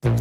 Hey,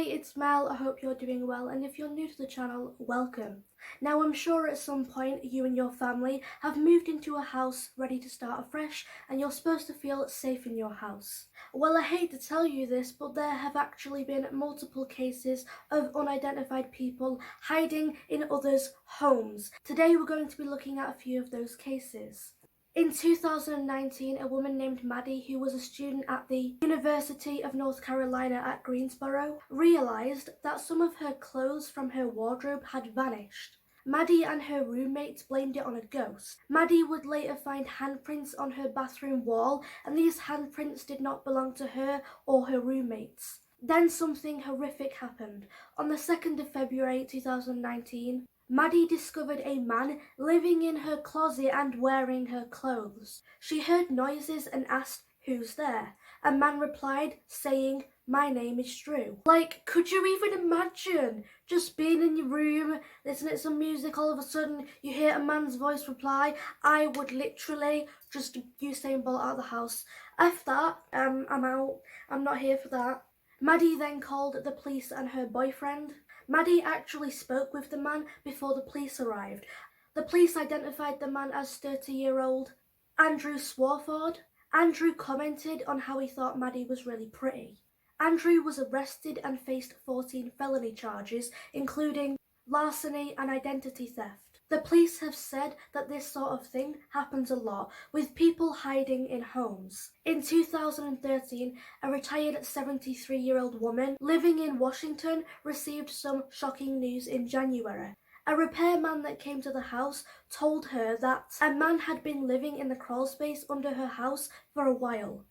it's Mel. I hope you're doing well, and if you're new to the channel, welcome. Now, I'm sure at some point you and your family have moved into a house ready to start afresh, and you're supposed to feel safe in your house. Well, I hate to tell you this, but there have actually been multiple cases of unidentified people hiding in others' homes. Today, we're going to be looking at a few of those cases. In 2019, a woman named Maddie, who was a student at the University of North Carolina at Greensboro, realized that some of her clothes from her wardrobe had vanished. Maddie and her roommates blamed it on a ghost. Maddie would later find handprints on her bathroom wall, and these handprints did not belong to her or her roommates. Then something horrific happened. On the 2nd of February 2019, Maddie discovered a man living in her closet and wearing her clothes. She heard noises and asked, "Who's there?" A man replied, saying, "My name is Drew." Like, could you even imagine just being in your room, listening to some music, all of a sudden you hear a man's voice reply? I would literally just Usain Bolt out of the house. F that, I'm out. I'm not here for that. Maddie then called the police and her boyfriend. Maddie actually spoke with the man before the police arrived. The police identified the man as 30-year-old Andrew Swarford. Andrew commented on how he thought Maddie was really pretty. Andrew was arrested and faced 14 felony charges, including larceny and identity theft. The police have said that this sort of thing happens a lot, with people hiding in homes. In 2013, a retired 73-year-old woman living in Washington received some shocking news in January. A repairman that came to the house told her that a man had been living in the crawl space under her house for a while.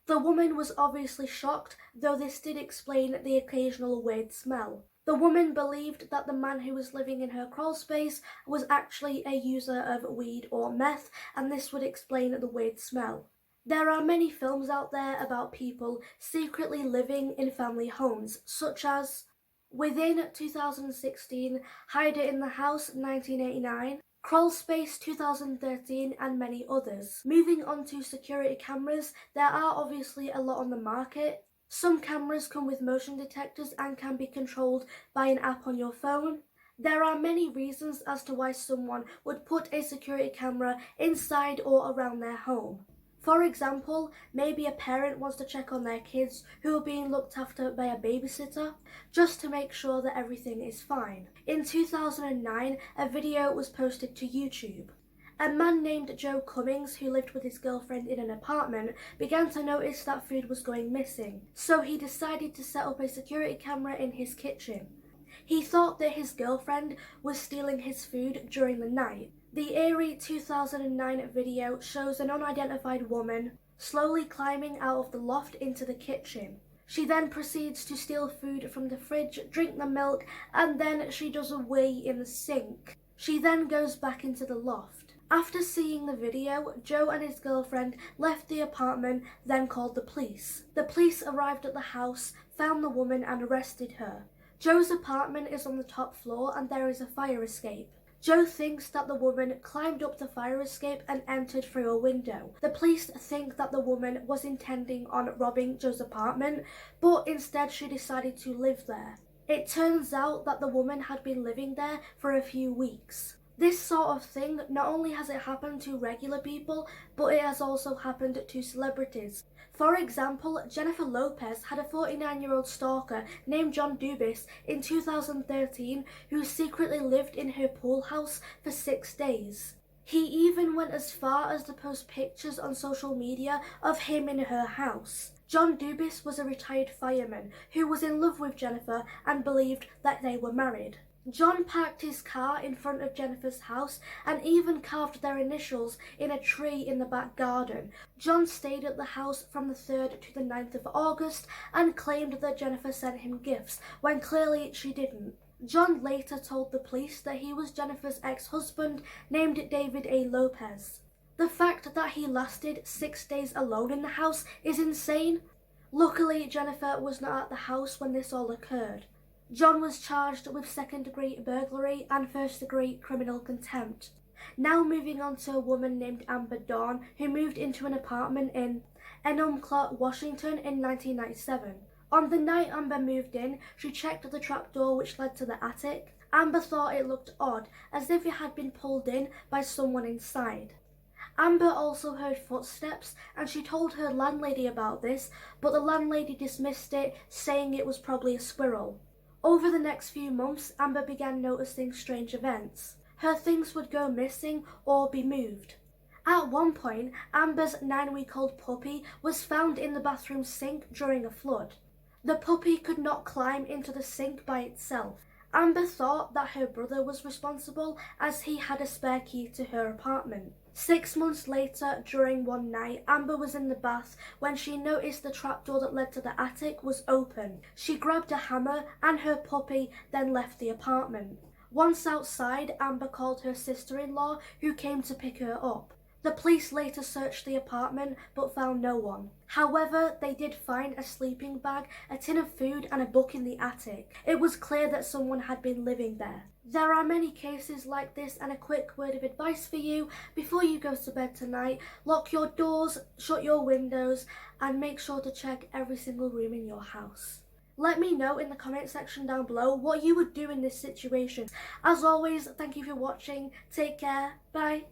The woman was obviously shocked, though this did explain the occasional weird smell. The woman believed that the man who was living in her crawl space was actually a user of weed or meth, and this would explain the weird smell. There are many films out there about people secretly living in family homes, such as Within 2016, Hide It in the House 1989, Crawl Space 2013, and many others. Moving on to security cameras, there are obviously a lot on the market. Some cameras come with motion detectors and can be controlled by an app on your phone. There are many reasons as to why someone would put a security camera inside or around their home. For example, maybe a parent wants to check on their kids who are being looked after by a babysitter, just to make sure that everything is fine. In 2009, a video was posted to YouTube. A man named Joe Cummings, who lived with his girlfriend in an apartment, began to notice that food was going missing, so he decided to set up a security camera in his kitchen. He thought that his girlfriend was stealing his food during the night. The Eyre 2009 video shows an unidentified woman slowly climbing out of the loft into the kitchen. She then proceeds to steal food from the fridge, drink the milk, and then she does a wee in the sink. She then goes back into the loft. After seeing the video, Joe and his girlfriend left the apartment, then called the police. The police arrived at the house, found the woman, and arrested her. Joe's apartment is on the top floor and there is a fire escape. Joe thinks that the woman climbed up the fire escape and entered through a window. The police think that the woman was intending on robbing Joe's apartment, but instead she decided to live there. It turns out that the woman had been living there for a few weeks. This sort of thing, not only has it happened to regular people, but it has also happened to celebrities. For example, Jennifer Lopez had a 49-year-old stalker named John Dubis in 2013 who secretly lived in her pool house for 6 days. He even went as far as to post pictures on social media of him in her house. John Dubis was a retired fireman who was in love with Jennifer and believed that they were married. John parked his car in front of Jennifer's house and even carved their initials in a tree in the back garden. John stayed at the house from the 3rd to the 9th of August and claimed that Jennifer sent him gifts, when clearly she didn't. John later told the police that he was Jennifer's ex-husband named David A. Lopez. The fact that he lasted 6 days alone in the house is insane. Luckily, Jennifer was not at the house when this all occurred. John was charged with second-degree burglary and first-degree criminal contempt. Now moving on to a woman named Amber Dawn, who moved into an apartment in Enumclaw, Washington in 1997. On the night Amber moved in, she checked the trapdoor which led to the attic. Amber thought it looked odd, as if it had been pulled in by someone inside. Amber also heard footsteps, and she told her landlady about this, but the landlady dismissed it, saying it was probably a squirrel. Over the next few months, Amber began noticing strange events. Her things would go missing or be moved. At one point, Amber's 9-week-old puppy was found in the bathroom sink during a flood. The puppy could not climb into the sink by itself. Amber thought that her brother was responsible, as he had a spare key to her apartment. 6 months later, during one night, Amber was in the bath when she noticed the trapdoor that led to the attic was open. She grabbed a hammer and her puppy then left the apartment. Once outside, Amber called her sister-in-law, who came to pick her up. The police later searched the apartment but found no one. However, they did find a sleeping bag, a tin of food and a book in the attic. It was clear that someone had been living there. There are many cases like this, and a quick word of advice for you: before you go to bed tonight, lock your doors, shut your windows, and make sure to check every single room in your house. Let me know in the comment section down below what you would do in this situation. As always, thank you for watching. Take care. Bye.